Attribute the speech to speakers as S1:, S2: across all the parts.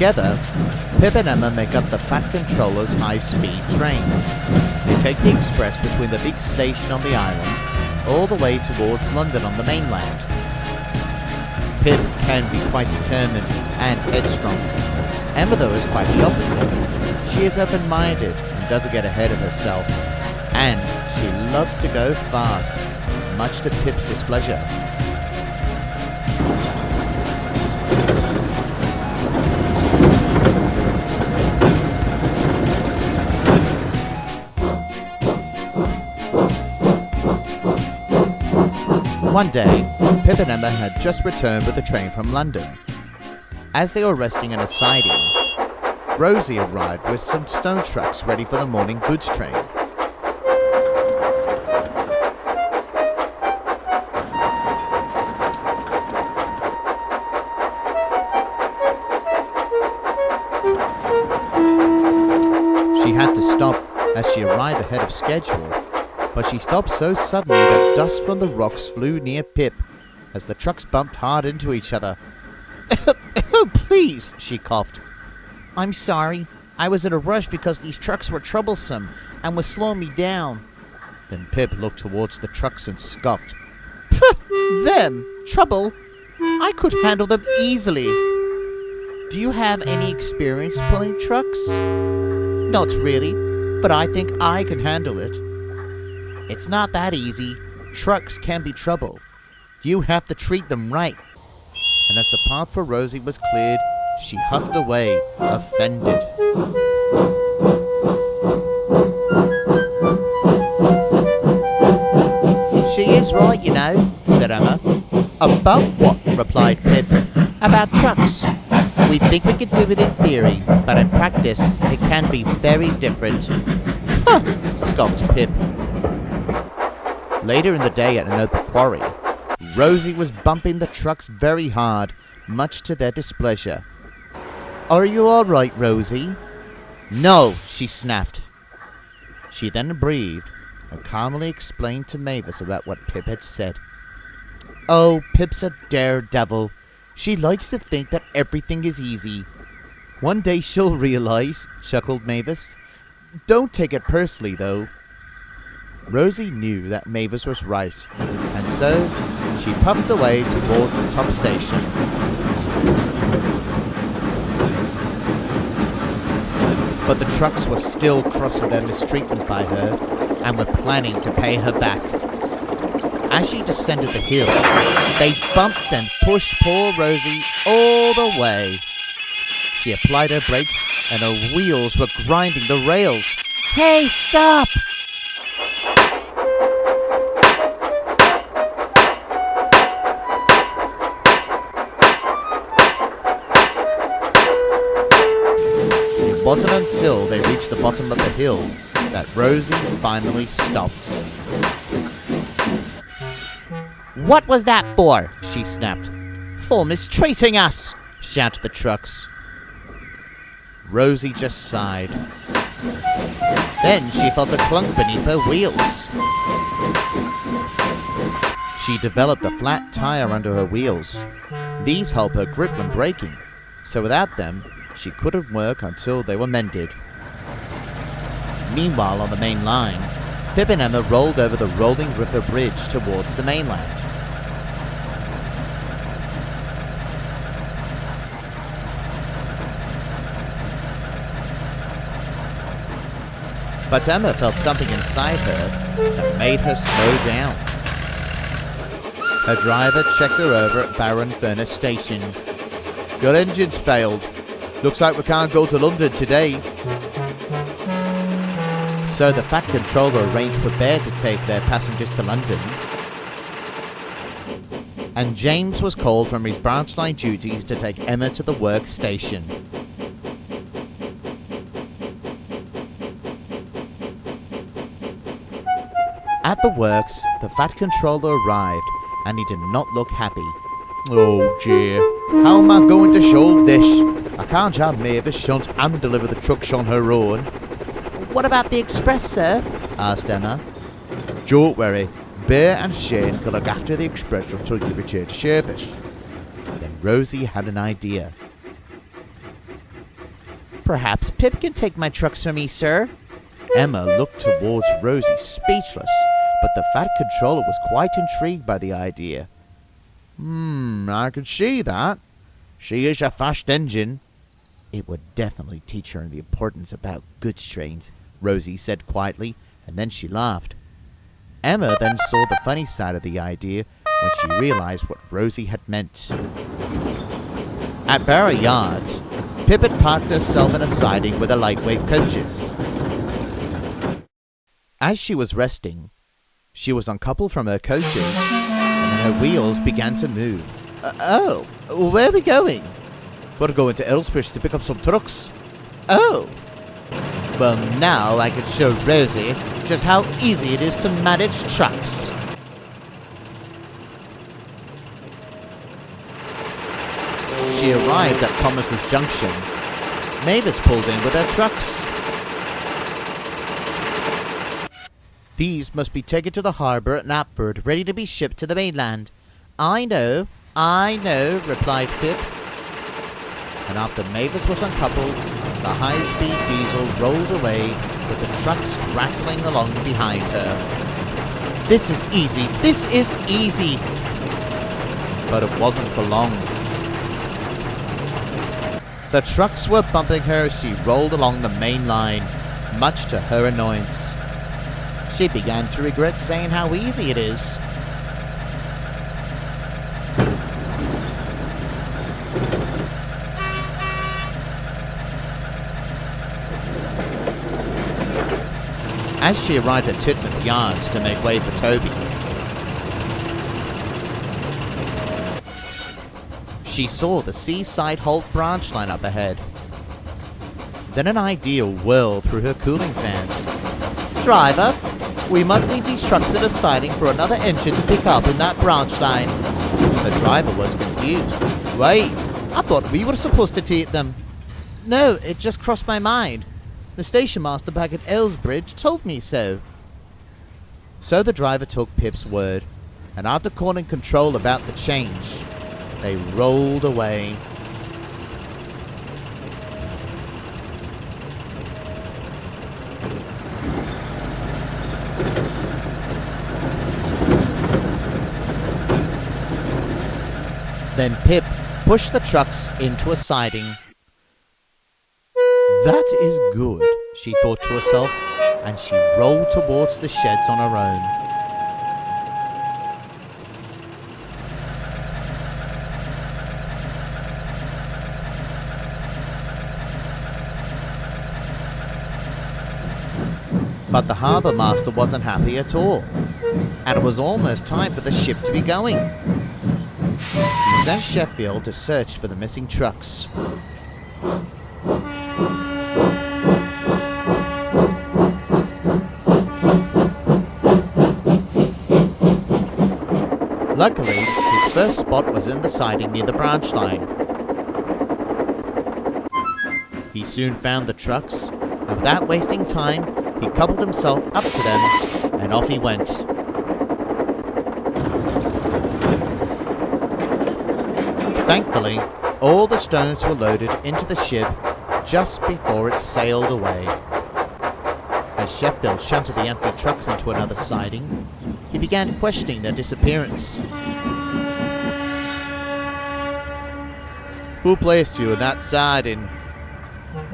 S1: Together, Pip and Emma make up the Fat Controller's high-speed train. They take the express between the big station on the island all the way towards London on the mainland. Pip can be quite determined and headstrong. Emma, though, is quite the opposite. She is open-minded and doesn't get ahead of herself. And she loves to go fast, much to Pip's displeasure. One day, Pip and Emma had just returned with the train from London. As they were resting in a siding, Rosie arrived with some stone trucks ready for the morning goods train. She had to stop as she arrived ahead of schedule, but she stopped so suddenly that dust from the rocks flew near Pip as the trucks bumped hard into each other. "Oh, please," she coughed. "I'm sorry. I was in a rush because these trucks were troublesome and was slowing me down." Then Pip looked towards the trucks and scoffed. "Them? Trouble? I could handle them easily. Do you have any experience pulling trucks?" "Not really, but I think I can handle it." "It's not that easy. Trucks can be trouble. You have to treat them right." And as the path for Rosie was cleared, she huffed away, offended. "She is right, you know," said Emma. "About what?" replied Pip. "About trucks. We think we can do it in theory, but in practice, it can be very different." "Huh," scoffed Pip. Later in the day at an open quarry, Rosie was bumping the trucks very hard, much to their displeasure. "Are you all right, Rosie?" "No," she snapped. She then breathed and calmly explained to Mavis about what Pip had said. "Oh, Pip's a daredevil. She likes to think that everything is easy. One day she'll realize," chuckled Mavis. "Don't take it personally, though." Rosie knew that Mavis was right, and so she puffed away towards the top station. But the trucks were still cross with their mistreatment by her, and were planning to pay her back. As she descended the hill, they bumped and pushed poor Rosie all the way. She applied her brakes, and her wheels were grinding the rails. "Hey, stop!" It wasn't until they reached the bottom of the hill that Rosie finally stopped. "What was that for?" she snapped. "For mistreating us!" shouted the trucks. Rosie just sighed. Then she felt a clunk beneath her wheels. She developed a flat tire under her wheels. These help her grip when braking, so without them, she couldn't work until they were mended. Meanwhile, on the main line, Pip and Emma rolled over the rolling river bridge towards the mainland. But Emma felt something inside her that made her slow down. Her driver checked her over at Barron Furnace Station. "Your engine's failed. Looks like we can't go to London today." So the Fat Controller arranged for Bear to take their passengers to London. And James was called from his branch line duties to take Emma to the work station. At the works, the Fat Controller arrived, and he did not look happy. "Oh dear, how am I going to solve this? I can't have Mavis shunt and deliver the trucks on her own." "What about the express, sir?" asked Emma. "Don't worry, Bear and Shane can look after the express until you return to service." Then Rosie had an idea. Perhaps Pip can take my trucks for me, sir. Emma looked towards Rosie, speechless, but the fat controller was quite intrigued by the idea. I could see that. She is a fast engine. It would definitely teach her the importance about goods trains, Rosie said quietly, and then she laughed. Emma then saw the funny side of the idea when she realized what Rosie had meant. At Barra Yards, Pip had parked herself in a siding with the lightweight coaches. As she was resting, she was uncoupled from her coaches, and then her wheels began to move. Where are we going? We're going to Elsbridge to pick up some trucks. Oh. Well, now I can show Rosie just how easy it is to manage trucks. She arrived at Thomas's Junction. Mavis pulled in with her trucks. These must be taken to the harbour at Knapford, ready to be shipped to the mainland. I know, replied Pip. And after Mavis was uncoupled, the high-speed diesel rolled away with the trucks rattling along behind her. This is easy! But it wasn't for long. The trucks were bumping her as she rolled along the main line, much to her annoyance. She began to regret saying how easy it is. As she arrived at Titmuth Yards to make way for Toby, she saw the Seaside Holt branch line up ahead. Then an idea whirled through her cooling fans. Driver, we must leave these trucks at a siding for another engine to pick up in that branch line. The driver was confused. Wait, I thought we were supposed to take them. No, it just crossed my mind. The station master back at Elsbridge told me so. So the driver took Pip's word, and after calling control about the change, they rolled away. Then Pip pushed the trucks into a siding. That is good, she thought to herself, and she rolled towards the sheds on her own. But the harbour master wasn't happy at all, and it was almost time for the ship to be going. He sent Sheffield to search for the missing trucks. Luckily, his first spot was in the siding near the branch line. He soon found the trucks, and without wasting time, he coupled himself up to them, and off he went. Thankfully, all the stones were loaded into the ship just before it sailed away. As Sheffield shunted the empty trucks into another siding, he began questioning their disappearance. Who placed you in that siding?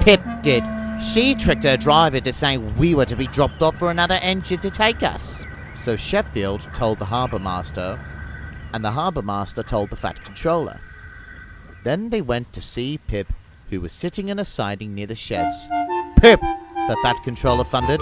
S1: Pip did. She tricked her driver to say we were to be dropped off for another engine to take us. So Sheffield told the harbour master, and the harbour master told the fat controller. Then they went to see Pip, who was sitting in a siding near the sheds. Pip, the fat controller thundered.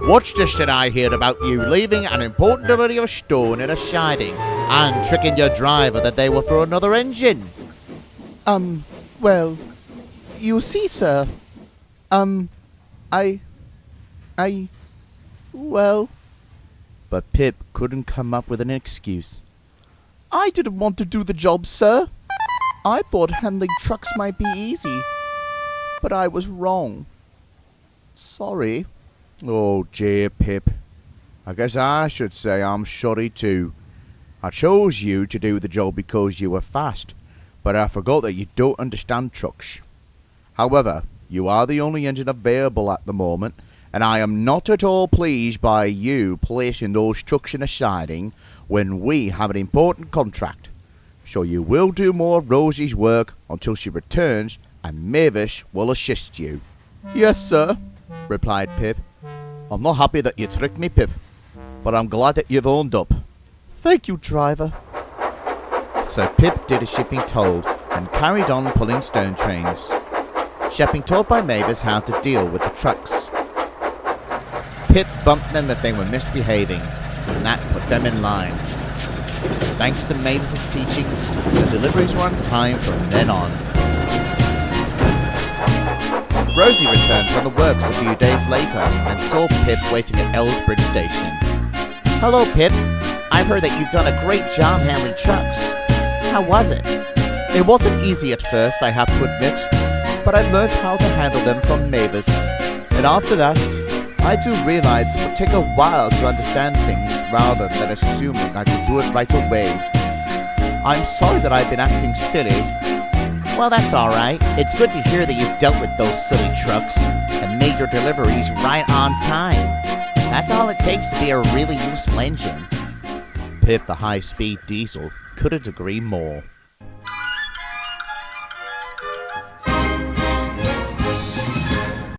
S1: What's this that I hear about you leaving an important delivery of stone in a siding and tricking your driver that they were for another engine?
S2: Well, you see, sir, well...
S1: But Pip couldn't come up with an excuse.
S2: I didn't want to do the job, sir. I thought handling trucks might be easy, but I was wrong. Sorry.
S3: Oh dear, Pip. I guess I should say I'm sorry too. I chose you to do the job because you were fast, but I forgot that you don't understand trucks. However, You are the only engine available at the moment, and I am not at all pleased by you placing those trucks in a siding when we have an important contract. So you will do more of Rosie's work until she returns, and Mavis will assist you.
S2: Yes, sir,
S3: replied Pip. I'm not happy that you tricked me, Pip, but I'm glad that you've owned up.
S2: Thank you, driver.
S1: So Pip did as she'd been told and carried on pulling stone trains. She had been taught by Mavis how to deal with the trucks. Pip bumped them if they were misbehaving, and that put them in line. Thanks to Mavis's teachings, the deliveries were on time from then on. Rosie returned from the works a few days later and saw Pip waiting at Ellsbridge Station. Hello, Pip. I've heard that you've done a great job handling trucks. How was it? It wasn't easy at first, I have to admit, but I've learned how to handle them from Mavis. And after that, I do realize it would take a while to understand things rather than assuming I could do it right away. I'm sorry that I've been acting silly. Well, that's alright. It's good to hear that you've dealt with those silly trucks and made your deliveries right on time. That's all it takes to be a really useful engine. Pip, the high-speed diesel, couldn't agree more.